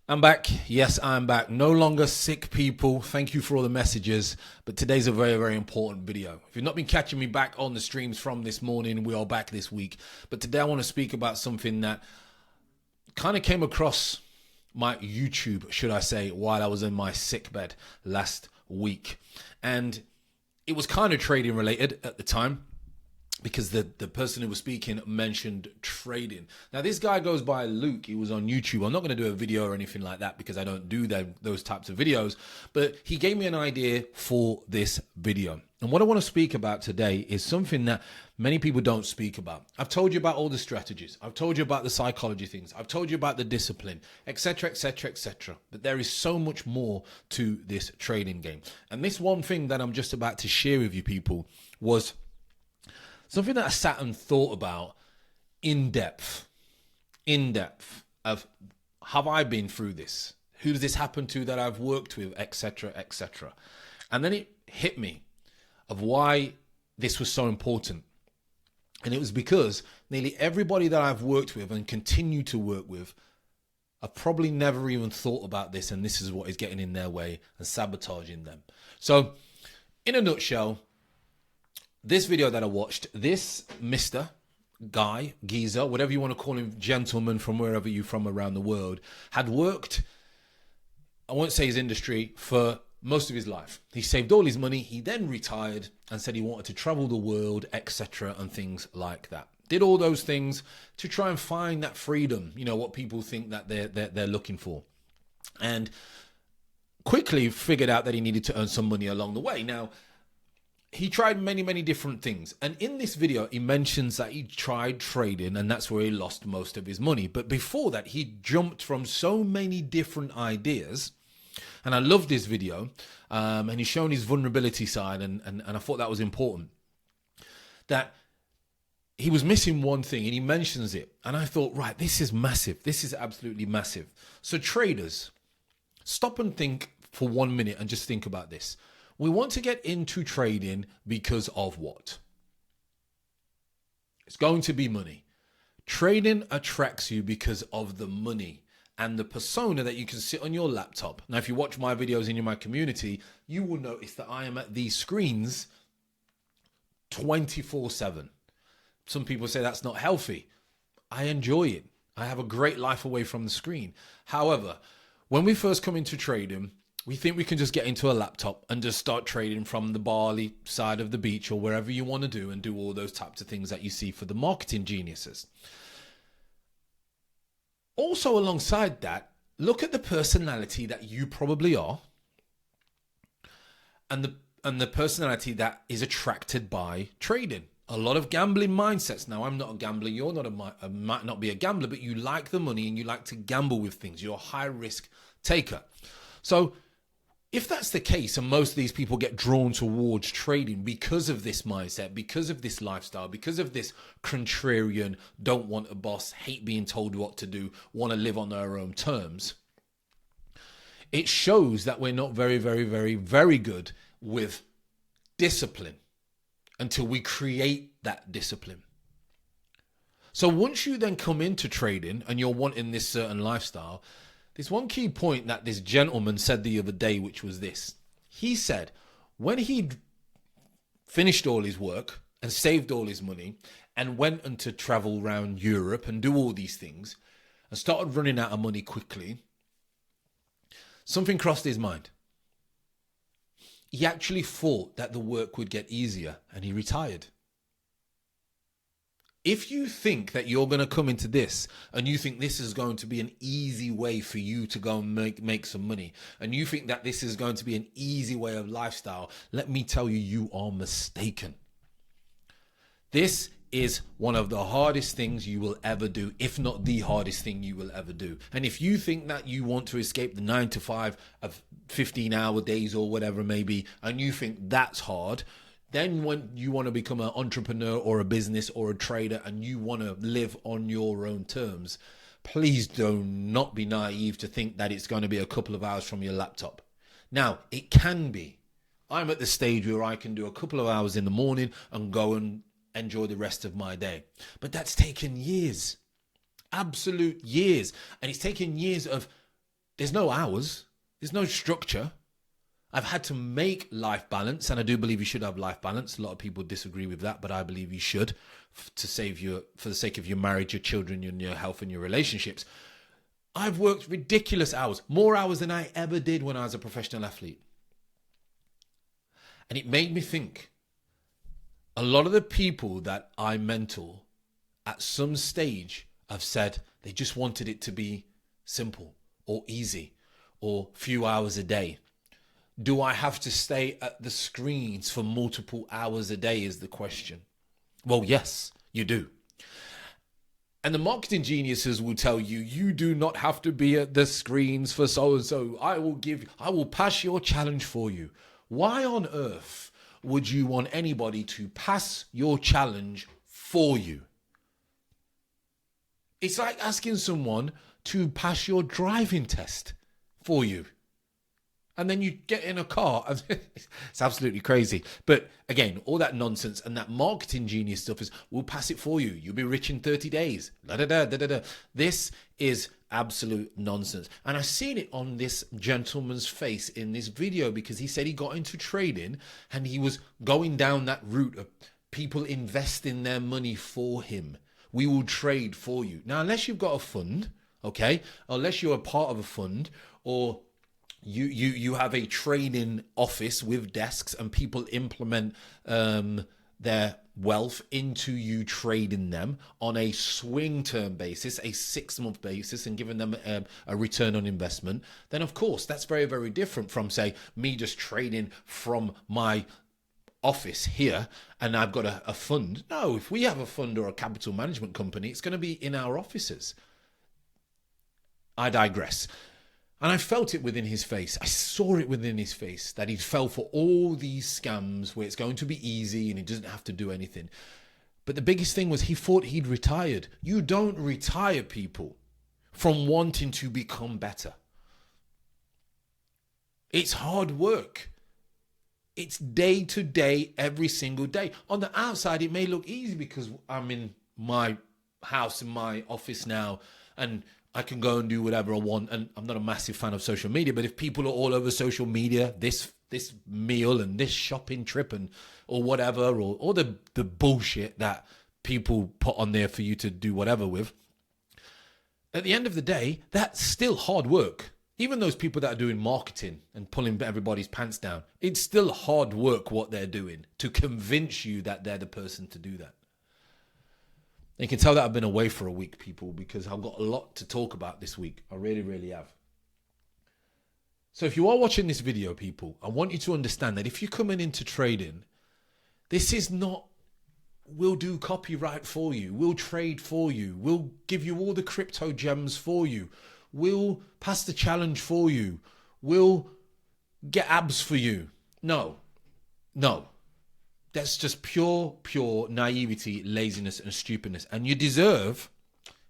I'm back. Yes, I'm back. No longer sick, people. Thank you for all the messages. But today's a very, very important video. If you've not been catching me back on the streams from this morning, we are back this week. But today I want to speak about something that kind of came across my YouTube, should I say, while I was in my sick bed last week. And it was kind of trading related at the time, because the person who was speaking mentioned trading. Now, this guy goes by Luke. He was on YouTube. I'm not going to do a video or anything like that because I don't do those types of videos. But he gave me an idea for this video. And what I want to speak about today is something that many people don't speak about. I've told you about all the strategies. I've told you about the psychology things. I've told you about the discipline, etc., etc., etc. But there is so much more to this trading game. And this one thing that I'm just about to share with you people was something that I sat and thought about in depth of, have I been through this? Who does this happen to that I've worked with, etc., etc. And then it hit me of why this was so important. And it was because nearly everybody that I've worked with and continue to work with, I've probably never even thought about this, and this is what is getting in their way and sabotaging them. So, in a nutshell, this video that I watched, this Mr. Guy, geezer, whatever you want to call him, gentleman from wherever you're from around the world, had worked, I won't say his industry, for most of his life. He saved all his money. He then retired and said he wanted to travel the world, etc., and things like that. Did all those things to try and find that freedom, you know, what people think that they're looking for. And quickly figured out that he needed to earn some money along the way. Now, he tried many, many different things. And in this video, he mentions that he tried trading and that's where he lost most of his money. But before that, he jumped from so many different ideas. And I loved this video. And he's shown his vulnerability side. And I thought that was important. That he was missing one thing and he mentions it. And I thought, right, this is massive. This is absolutely massive. So traders, stop and think for 1 minute and just think about this. We want to get into trading because of what? It's going to be money. Trading attracts you because of the money and the persona that you can sit on your laptop. Now, if you watch my videos in my community, you will notice that I am at these screens 24/7. Some people say that's not healthy. I enjoy it. I have a great life away from the screen. However, when we first come into trading, we think we can just get into a laptop and just start trading from the Bali side of the beach or wherever you want to do and do all those types of things that you see for the marketing geniuses. Also, alongside that, look at the personality that you probably are and the personality that is attracted by trading. A lot of gambling mindsets. Now, I'm not a gambler. You're not might not be a gambler, but you like the money and you like to gamble with things. You're a high risk taker. So if that's the case, and most of these people get drawn towards trading because of this mindset, because of this lifestyle, because of this contrarian, don't want a boss, hate being told what to do, want to live on their own terms, it shows that we're not very, very, very, very good with discipline until we create that discipline. So once you then come into trading and you're wanting this certain lifestyle, there's one key point that this gentleman said the other day, which was this. He said when he'd finished all his work and saved all his money and went on to travel around Europe and do all these things and started running out of money quickly, something crossed his mind. He actually thought that the work would get easier and he retired. If you think that you're going to come into this and you think this is going to be an easy way for you to go and make some money, and you think that this is going to be an easy way of lifestyle, let me tell you, you are mistaken. This is one of the hardest things you will ever do, if not the hardest thing you will ever do. And if you think that you want to escape the 9 to 5 of 15-hour days or whatever it may be, and you think that's hard, then when you want to become an entrepreneur or a business or a trader and you want to live on your own terms, please do not be naive to think that it's going to be a couple of hours from your laptop. Now, it can be. I'm at the stage where I can do a couple of hours in the morning and go and enjoy the rest of my day. But that's taken years, absolute years. And it's taken years of There's no hours. There's no structure. I've had to make life balance, and I do believe you should have life balance. A lot of people disagree with that, but I believe you should, for the sake of your marriage, your children, your health, and your relationships. I've worked ridiculous hours, more hours than I ever did when I was a professional athlete. And it made me think, a lot of the people that I mentor at some stage have said they just wanted it to be simple or easy or few hours a day. Do I have to stay at the screens for multiple hours a day is the question. Well, yes, you do. And the marketing geniuses will tell you, you do not have to be at the screens for so-and-so. I will pass your challenge for you. Why on earth would you want anybody to pass your challenge for you? It's like asking someone to pass your driving test for you. And then you get in a car. It's absolutely crazy. But again, all that nonsense and that marketing genius stuff is, we'll pass it for you. You'll be rich in 30 days. This is absolute nonsense. And I've seen it on this gentleman's face in this video, because he said he got into trading and he was going down that route of people investing their money for him. We will trade for you. Now, unless you've got a fund, okay, unless you're a part of a fund, or you have a trading office with desks and people implement their wealth into you trading them on a swing term basis, a 6-month basis, and giving them a return on investment, then of course that's very, very different from, say, me just trading from my office here and I've got a fund. No, if we have a fund or a capital management company, it's going to be in our offices. I digress. And I felt it within his face. I saw it within his face that he fell for all these scams where it's going to be easy and he doesn't have to do anything. But the biggest thing was he thought he'd retired. You don't retire people from wanting to become better. It's hard work. It's day to day, every single day. On the outside, it may look easy because I'm in my house, in my office now, and I can go and do whatever I want. And I'm not a massive fan of social media, but if people are all over social media, this meal and this shopping trip and or whatever, or the bullshit that people put on there for you to do whatever with, at the end of the day, that's still hard work. Even those people that are doing marketing and pulling everybody's pants down, it's still hard work what they're doing to convince you that they're the person to do that. You can tell that I've been away for a week, people, because I've got a lot to talk about this week. I really, really have. So if you are watching this video, people, I want you to understand that if you're coming into trading, this is not, we'll do copyright for you, we'll trade for you, we'll give you all the crypto gems for you, we'll pass the challenge for you, we'll get abs for you. No. That's just pure naivety, laziness, and stupidness. And you deserve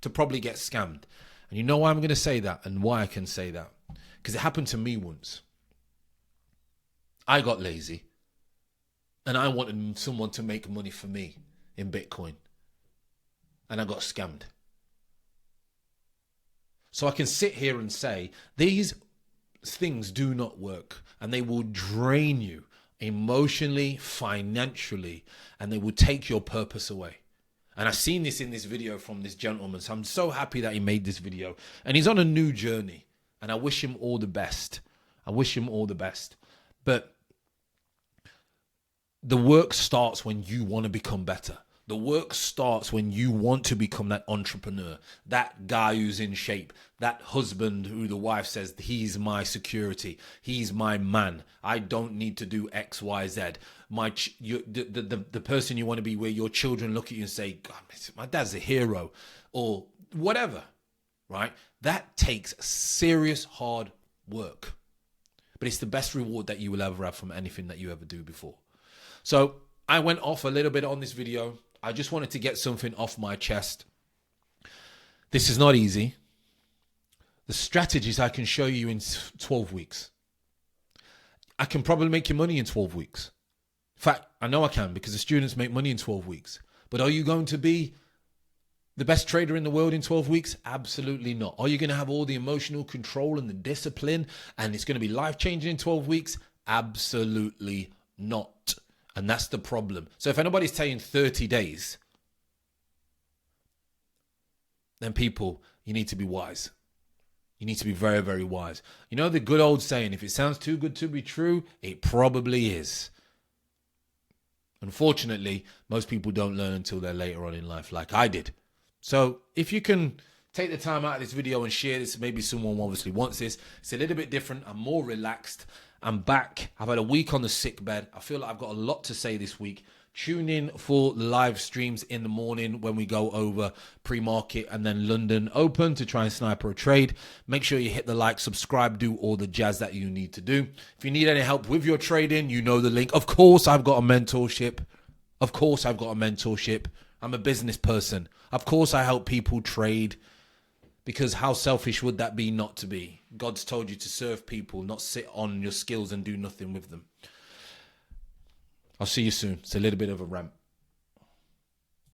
to probably get scammed. And you know why I'm going to say that and why I can say that? Because it happened to me once. I got lazy. And I wanted someone to make money for me in Bitcoin. And I got scammed. So I can sit here and say, these things do not work. And they will drain you emotionally, financially, and they will take your purpose away. And I've seen this in this video from this gentleman. So I'm so happy that he made this video. And he's on a new journey. And I wish him all the best. But the work starts when you want to become better. The work starts when you want to become that entrepreneur, that guy who's in shape, that husband who the wife says, he's my security, he's my man. I don't need to do X, Y, Z. The person you want to be where your children look at you and say, God, my dad's a hero, or whatever, right? That takes serious hard work. But it's the best reward that you will ever have from anything that you ever do before. So I went off a little bit on this video. I just wanted to get something off my chest. This is not easy. The strategies I can show you in 12 weeks. I can probably make you money in 12 weeks. In fact, I know I can because the students make money in 12 weeks. But are you going to be the best trader in the world in 12 weeks? Absolutely not. Are you going to have all the emotional control and the discipline and it's going to be life-changing in 12 weeks? Absolutely not. And that's the problem. So if anybody's saying 30 days, then people, you need to be wise. You need to be very, very wise. You know the good old saying, if it sounds too good to be true, it probably is. Unfortunately, most people don't learn until they're later on in life, like I did. So if you can take the time out of this video and share this, maybe someone obviously wants this. It's a little bit different. I'm more relaxed. I'm back. I've had a week on the sick bed. I feel like I've got a lot to say this week. Tune in for live streams in the morning when we go over pre-market and then London Open to try and sniper a trade. Make sure you hit the like, subscribe, do all the jazz that you need to do. If you need any help with your trading, you know the link. Of course, I've got a mentorship. I'm a business person. Of course, I help people trade, because how selfish would that be not to be? God's told you to serve people, not sit on your skills and do nothing with them. I'll see you soon. It's a little bit of a rant.